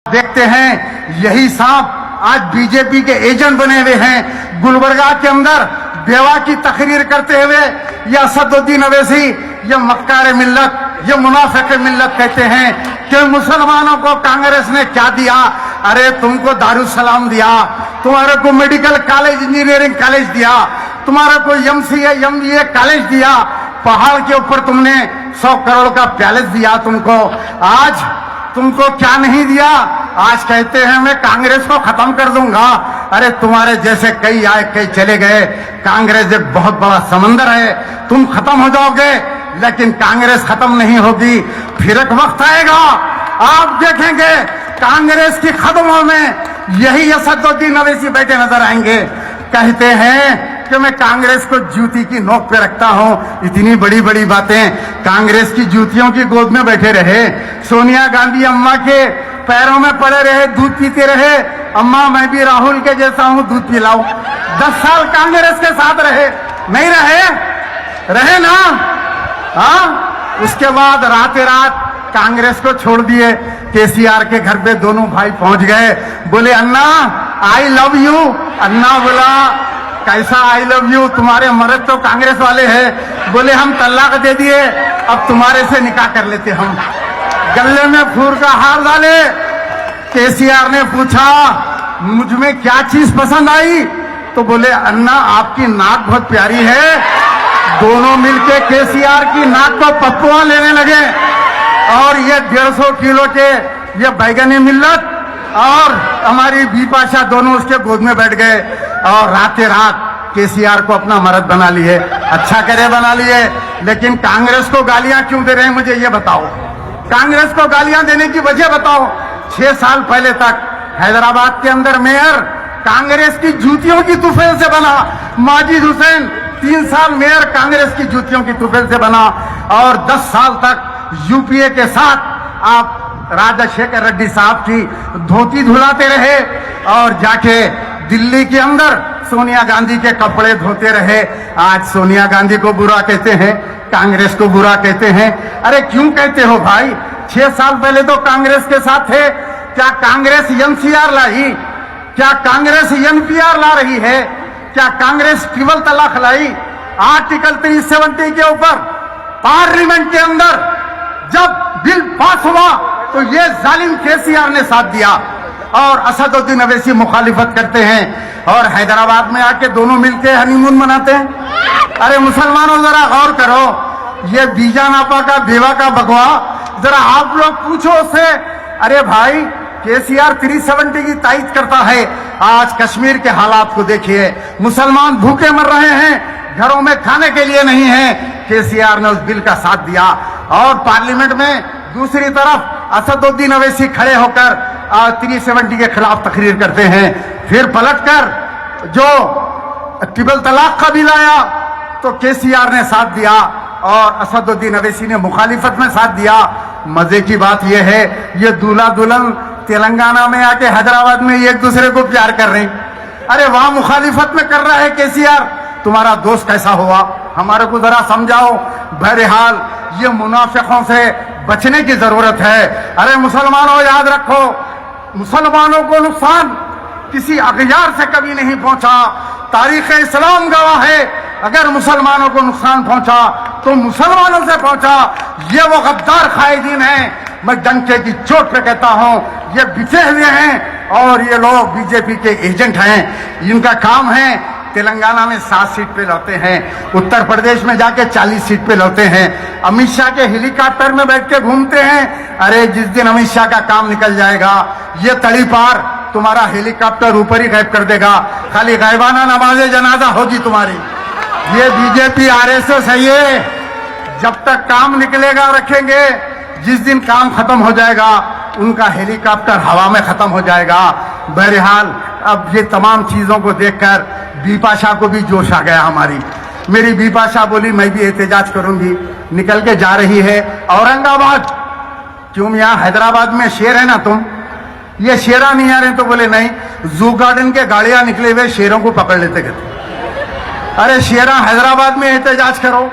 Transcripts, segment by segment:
देखते हैं यही सांप आज बीजेपी के एजेंट बने हुए हैं। गुलबर्गा के अंदर बेवा की तकरीर करते हुए ये असदुद्दीन अवैसी, ये मक्कार मिल्लत, ये मुनाफिक मिल्लत कहते हैं कि मुसलमानों को कांग्रेस ने क्या दिया। अरे तुमको दारुसलाम दिया, तुम्हारे को मेडिकल कॉलेज, इंजीनियरिंग कॉलेज दिया, तुम्हारे को एमसीए एमबीए कॉलेज दिया, पहाड़ के ऊपर तुमने 100 करोड़ का पैलेस दिया तुमको। आज तुमको क्या नहीं दिया। आज कहते हैं मैं कांग्रेस को खत्म कर दूंगा। अरे तुम्हारे जैसे कई आए कई चले गए। कांग्रेस एक बहुत बड़ा समंदर है, तुम खत्म हो जाओगे लेकिन कांग्रेस खत्म नहीं होगी। फिर एक वक्त आएगा आप देखेंगे कांग्रेस की कदमों में यही असदुद्दीन अवैसी बैठे नजर आएंगे। कहते हैं कि मैं कांग्रेस को जूती की नोक पे रखता हूं। इतनी बड़ी बड़ी बातें, कांग्रेस की जूतियों की गोद में बैठे रहे। सोनिया गांधी अम्मा के पैरों में पड़े रहे, दूध पीते रहे। अम्मा मैं भी राहुल के जैसा हूं, दूध पिलाओ। 10 साल कांग्रेस के साथ रहे, नहीं रहे ना। हाँ, उसके बाद रातें रात कांग्रेस को छोड़ दिए। केसीआर के घर पे दोनों भाई पहुंच गए, बोले अन्ना आई लव यू। अन्ना बोला कैसा आई लव यू, तुम्हारे मर्द तो कांग्रेस वाले हैं। बोले हम तलाक दे दिए, अब तुम्हारे से निकाह कर लेते हम। गले में फूर का हार डाले। केसीआर ने पूछा मुझ में क्या चीज पसंद आई, तो बोले अन्ना आपकी नाक बहुत प्यारी है। दोनों मिलके केसीआर की नाक को पप्पुआ लेने लगे और ये 150 किलो के ये बैगनी मिल्लत और हमारी बीपाशा दोनों उसके गोद में बैठ गए और रातें रात केसीआर को अपना मर्द बना लिए। अच्छा करे बना लिए, लेकिन कांग्रेस को गालियां क्यों दे रहे हैं मुझे ये बताओ। कांग्रेस को गालियां देने की वजह बताओ। 6 साल पहले तक हैदराबाद के अंदर मेयर कांग्रेस की जूतियों की तुफैल से बना। माजिद हुसैन 3 साल मेयर कांग्रेस की जूतियों की तुफैल से बना और 10 साल तक यूपीए के साथ आप राजशेखर रेड्डी साहब की धोती धुलाते रहे और जाके दिल्ली के अंदर सोनिया गांधी के कपड़े धोते रहे। आज सोनिया गांधी को बुरा कहते हैं, कांग्रेस को बुरा कहते हैं। अरे क्यों कहते हो भाई? 6 साल पहले तो कांग्रेस के साथ थे। क्या कांग्रेस एनसीआर लाई? क्या कांग्रेस एनपीआर ला रही है? क्या कांग्रेस ट्रिपल तलाक लाई? आर्टिकल 370 के ऊपर पार्लियामेंट के अंदर जब बिल पास हुआ तो ये जालिम केसीआर ने साथ दिया और असदुद्दीन अवैसी मुखालिफत करते हैं और हैदराबाद में आके दोनों मिलके हनीमून मनाते हैं। अरे मुसलमानों जरा गौर करो, ये बीजानापा का बेवा का बगवा जरा आप लोग पूछो उससे। अरे भाई केसीआर 370 की तायद करता है। आज कश्मीर के हालात को देखिए, मुसलमान भूखे मर रहे हैं, घरों में खाने के लिए नहीं है। केसीआर ने उस बिल का साथ दिया और पार्लियामेंट में दूसरी तरफ असदुद्दीन अवैसी खड़े होकर 370 के खिलाफ तकरीर करते हैं। फिर पलटकर जो ट्रिपल तलाक का बिल आया तो केसीआर ने साथ दिया और असदुद्दीन अवैसी ने मुखालिफत में साथ दिया। मजे की बात यह है ये दूल्हा दुल्हन तेलंगाना में आके हैदराबाद में एक दूसरे को प्यार कर रहे हैं। अरे वहां मुखालिफत में कर रहा है केसीआर, तुम्हारा दोस्त कैसा हुआ? हमारे को जरा समझाओ। बहरहाल ये मुनाफिकों से बचने की जरूरत है। अरे मुसलमानों याद रखो, मुसलमानों को नुकसान किसी अगयार से कभी नहीं पहुंचा। तारीख इस्लाम गवाह है, अगर मुसलमानों को नुकसान पहुंचा तो मुसलमानों से पहुंचा। ये वो गद्दार कायदीन हैं, मैं डंके की चोट पे कहता हूं, ये बिछे हुए हैं और ये लोग बीजेपी के एजेंट हैं। इनका काम है तेलंगाना में 7 सीट पे लौटे हैं, उत्तर प्रदेश में जाके 40 सीट पे लौटे हैं। अमित शाह के हेलीकॉप्टर में बैठ के घूमते हैं। अरे जिस दिन अमित शाह का काम निकल जाएगा ये तड़ी पार तुम्हारा हेलीकॉप्टर ऊपर ही गायब कर देगा। खाली गायबाना नमाज़े जनाजा होगी तुम्हारी। ये बीजेपी आरएसएस है, ये जब तक काम निकलेगा रखेंगे, जिस दिन काम खत्म हो जाएगा उनका हेलीकॉप्टर हवा में खत्म हो जाएगा। बहरहाल अब ये तमाम चीजों को देखकर बीपाशा को भी जोश आ गया हमारी। मेरी बीपाशा बोली मैं भी एहतजाज करूंगी, निकल के जा रही है औरंगाबाद। क्यों यहाँ हैदराबाद में शेर है ना तुम, ये शेरा नहीं आ रहे? तो बोले नहीं, जू गार्डन के गाड़ियां निकले हुए शेरों को पकड़ लेते कहते। अरे शेरा हैदराबाद में एहतजाज करो,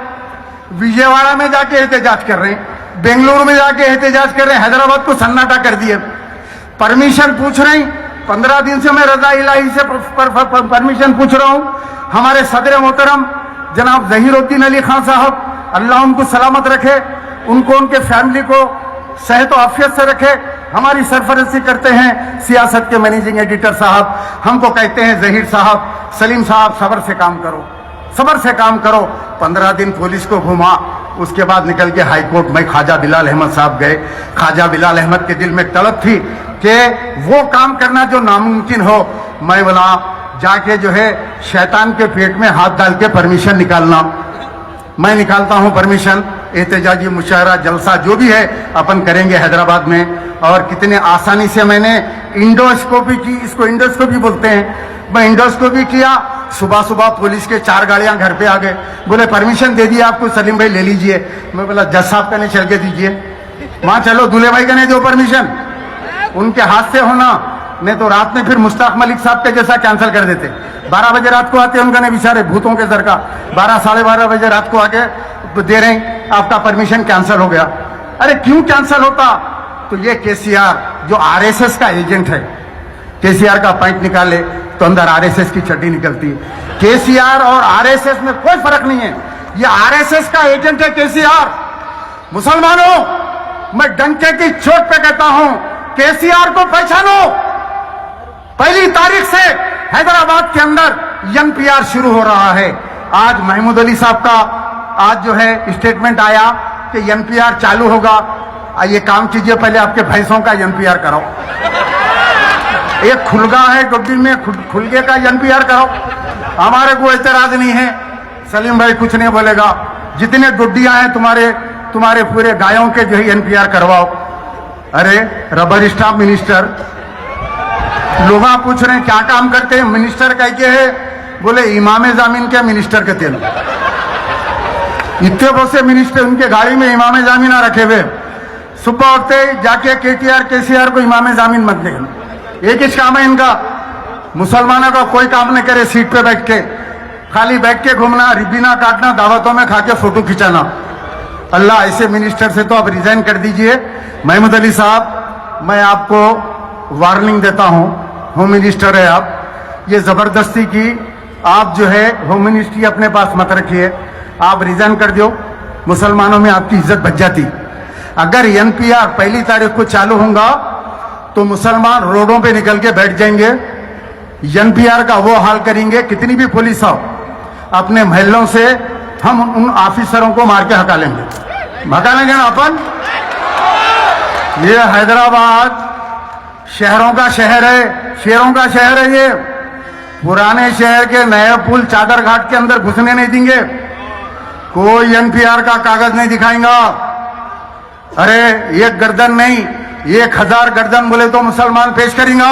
विजयवाड़ा में जाके एहतजाज कर रहे हैं, बेंगलुरु में जाके एहतजाज कर रहे हैं, हैदराबाद को सन्नाटा कर दिए। परमिशन पूछ रही, 15 दिन से मैं रजा इलाही से परमिशन पूछ रहा हूं। हमारे सदर मोहतरम जनाब जहीरुद्दीन अली खान साहब, अल्लाह उनको सलामत रखे, उनको उनके फैमिली को सेहत और आफियत से रखे। हमारी सरफरोशी करते हैं सियासत के मैनेजिंग एडिटर साहब, हमको कहते हैं जहीर साहब, सलीम साहब, सब्र से काम करो, सब्र से काम करो। 15 दिन पुलिस को घुमा, उसके बाद निकल के हाई कोर्ट में ख्वाजा बिलाल अहमद साहब गए। ख्वाजा बिलाल अहमद के दिल में तलब थी कि वो काम करना जो नामुमकिन हो। मैं बोला जाके जो है शैतान के पेट में हाथ डाल के परमिशन निकालना। मैं निकालता हूं परमिशन, एहतजाजी मुशायरा जलसा जो भी है अपन करेंगे हैदराबाद में। और कितने आसानी से मैंने इंडोस्कोपी की, इसको इंडोस्कोपी बोलते हैं, मैं इंडोस्कोपी किया। सुबह सुबह पुलिस के 4 गाड़ियां घर पे आ गए, बोले परमिशन दे दिया आपको सलीम भाई, ले लीजिए। मैं बोला जज साहब का नहीं, चल के दीजिए वहां, चलो दूल्हे भाई का नहीं दो परमिशन, उनके हाथ से होना, नहीं तो रात में फिर मुश्ताक मलिक साहब के जैसा कैंसिल कर देते। 12 बजे रात को आते, उनका नहीं बेचारे भूतों के सर का, 12 साढ़े 12 बजे रात को आके दे रहे हैं आपका परमिशन कैंसिल हो गया। अरे क्यों कैंसिल होता? तो ये केसीआर जो आरएसएस का एजेंट है, केसीआर का पॉइंट निकाले तो अंदर आरएसएस की चड्डी निकलती है। केसीआर और आरएसएस में कोई फर्क नहीं है, ये आरएसएस का एजेंट है केसीआर। मुसलमानों, मैं डंके की चोट पे कहता हूं, केसीआर को पहचानो। 1 तारीख से हैदराबाद के अंदर एनपीआर शुरू हो रहा है। आज महमूद अली साहब का आज जो है स्टेटमेंट आया कि एनपीआर चालू होगा। ये काम कीजिए, पहले आपके भैंसों का एनपीआर कराओ। एक खुलगा है गड्डी में, खुलगे का एनपीआर कराओ। हमारे को एतराज नहीं है, सलीम भाई कुछ नहीं बोलेगा। जितने गुड्डियां हैं तुम्हारे पूरे गायों के जो है एनपीआर करवाओ। अरे रबर स्टाफ मिनिस्टर, लोग पूछ रहे हैं क्या काम करते हैं मिनिस्टर, कह के है, बोले इमाम जामीन के मिनिस्टर के तेल। इतने बहुत से मिनिस्टर उनके गाड़ी में इमाम जामीन रखे हुए, सुबह उठते जाके केटीआर केसीआर को इमाम जामीन मत देना। एक ही काम है इनका, मुसलमानों का कोई काम नहीं करे, सीट पे बैठ के खाली बैठ के घूमना, रिबीना काटना, दावतों में खा के फोटो खिंचाना। अल्लाह ऐसे मिनिस्टर से तो आप रिजाइन कर दीजिए। महमूद अली साहब, मैं आपको वार्निंग देता हूं, होम मिनिस्टर है आप, ये जबरदस्ती की आप जो है होम मिनिस्ट्री अपने पास मत रखिए, आप रिजाइन कर दो। मुसलमानों में आपकी इज्जत बच जाती। अगर एनपीआर 1 तारीख को चालू होगा तो मुसलमान रोडों पे निकल के बैठ जाएंगे, एनपीआर का वो हाल करेंगे। कितनी भी पुलिस हो, अपने महलों से हम उन ऑफिसरों को मार के हटा लेंगे ना अपन। ये हैदराबाद शहरों का शहर है, शेरों का शहर है। ये पुराने शहर के नए पुल चादर घाट के अंदर घुसने नहीं देंगे, कोई एनपीआर का कागज नहीं दिखाएगा। अरे एक गर्दन नहीं, 1000 गर्दन बोले तो मुसलमान पेश करेंगे।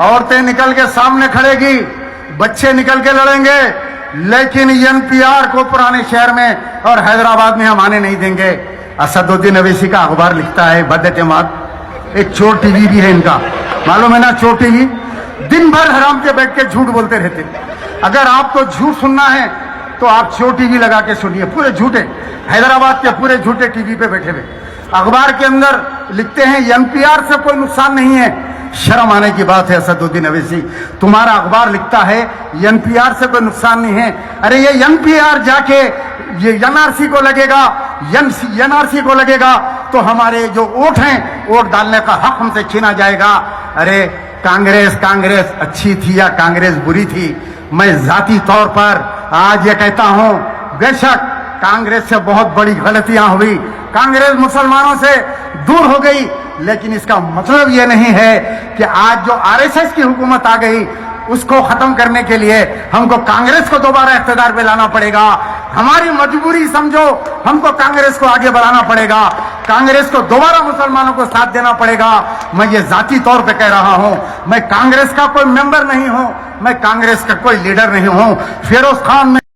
औरतें निकल के सामने खड़ेगी, बच्चे निकल के लड़ेंगे, लेकिन एनपीआर को पुराने शहर में और हैदराबाद में हम आने नहीं देंगे। असदुद्दीन अवैसी का अखबार लिखता है बद-एतमाद, एक चोर टीवी भी है इनका, मालूम है ना, चोर टीवी दिन भर हराम के बैठ के झूठ बोलते रहते। अगर आपको झूठ सुनना है तो आप चोर टीवी लगा के सुनिए, पूरे झूठे हैदराबाद के पूरे झूठे टीवी पे बैठे हुए। अखबार के अंदर लिखते हैं एनपीआर से कोई नुकसान नहीं है। शर्म आने की बात है असदुद्दीन अवैसी, तुम्हारा अखबार लिखता है एनपीआर से कोई नुकसान नहीं है। अरे ये एनपीआर जाके ये एनआरसी को लगेगा, एनआरसी को लगेगा तो हमारे जो वोट हैं, वोट डालने का हक हमसे छीना जाएगा। अरे कांग्रेस अच्छी थी या कांग्रेस बुरी थी, मैं जाती तौर पर आज ये कहता हूं, बेशक कांग्रेस से बहुत बड़ी गलतियां हुई, कांग्रेस मुसलमानों से दूर हो गई, लेकिन इसका मतलब ये नहीं है कि आज जो आरएसएस की हुकूमत आ गई उसको खत्म करने के लिए हमको कांग्रेस को दोबारा इख्तिदार पे लाना पड़ेगा। हमारी मजबूरी समझो, हमको कांग्रेस को आगे बढ़ाना पड़ेगा, कांग्रेस को दोबारा मुसलमानों को साथ देना पड़ेगा। मैं ये जाती तौर पे कह रहा हूं, मैं कांग्रेस का कोई मेंबर नहीं हूं, मैं कांग्रेस का कोई लीडर नहीं हूं। फिरोज खान